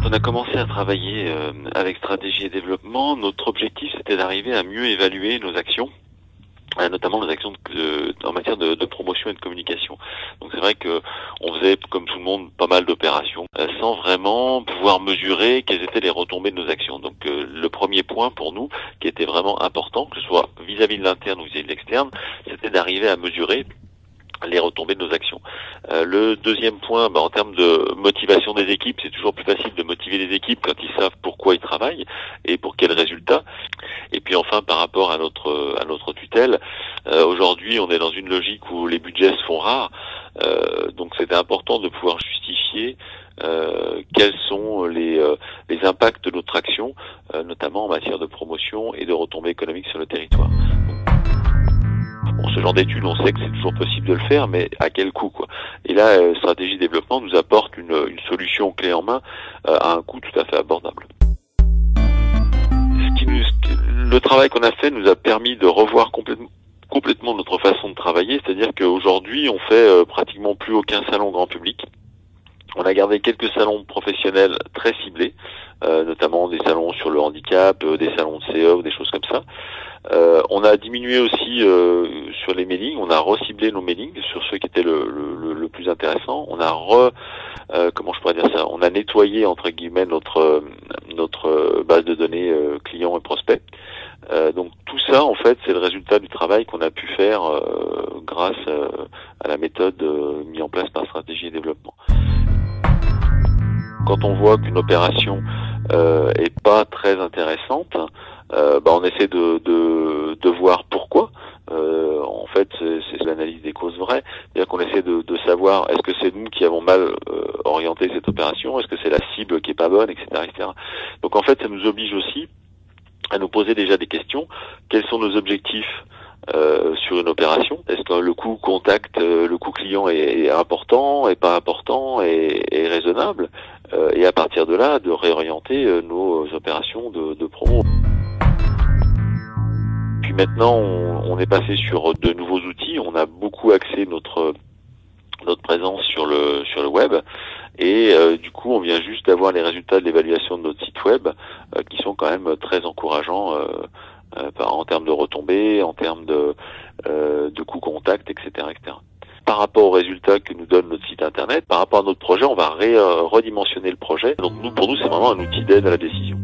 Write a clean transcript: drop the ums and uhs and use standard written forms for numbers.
on a commencé à travailler avec stratégie et développement, notre objectif c'était d'arriver à mieux évaluer nos actions, notamment nos actions en matière de promotion et de communication. Donc c'est vrai que on faisait, comme tout le monde, pas mal d'opérations sans vraiment pouvoir mesurer quelles étaient les retombées de nos actions. Donc le premier point pour nous, qui était vraiment important, que ce soit vis-à-vis de l'interne ou vis-à-vis de l'externe, c'était d'arriver à mesurer les retombées de nos actions. Le deuxième point, en termes de motivation des équipes, c'est toujours plus facile de motiver les équipes quand ils savent pourquoi ils travaillent et pour quels résultats. Et puis enfin, par rapport à notre tutelle, aujourd'hui on est dans une logique où les budgets se font rares, donc c'était important de pouvoir justifier quels sont les impacts de notre action, notamment en matière de promotion et de retombées économiques sur le territoire. Ce genre d'études, on sait que c'est toujours possible de le faire, mais à quel coût, quoi. Et là, stratégie développement nous apporte une solution clé en main à un coût tout à fait abordable. Le travail qu'on a fait nous a permis de revoir complètement notre façon de travailler, c'est-à-dire qu'aujourd'hui, on fait pratiquement plus aucun salon grand public. On a gardé quelques salons professionnels très ciblés, notamment des salons sur le handicap, des salons de CE, des choses comme ça. On a diminué aussi sur les mailings, on a reciblé nos mailings sur ceux qui étaient le plus intéressant. On a on a nettoyé entre guillemets notre base de données clients et prospects. Donc tout ça en fait c'est le résultat du travail qu'on a pu faire grâce à la méthode mise en place par stratégie et développement. Quand on voit qu'une opération est pas très intéressante, on essaie de voir pourquoi. En fait, c'est l'analyse des causes vraies. C'est-à-dire qu'on essaie de savoir est-ce que c'est nous qui avons mal orienté cette opération, est-ce que c'est la cible qui est pas bonne, etc., etc. Donc en fait, ça nous oblige aussi à nous poser déjà des questions. Quels sont nos objectifs sur une opération? Est-ce que le coût contact, le coût client est important, est pas important, est raisonnable? Et à partir de là, de réorienter nos opérations de promo. Puis maintenant, on est passé sur de nouveaux outils. On a beaucoup axé notre présence sur le web. Et du coup, on vient juste d'avoir les résultats de l'évaluation de notre site web, qui sont quand même très encourageants en termes de retombées, en termes de coûts contact, etc., etc. Par rapport aux résultats que nous donne notre site internet, par rapport à notre projet, on va redimensionner le projet. Donc pour nous, c'est vraiment un outil d'aide à la décision.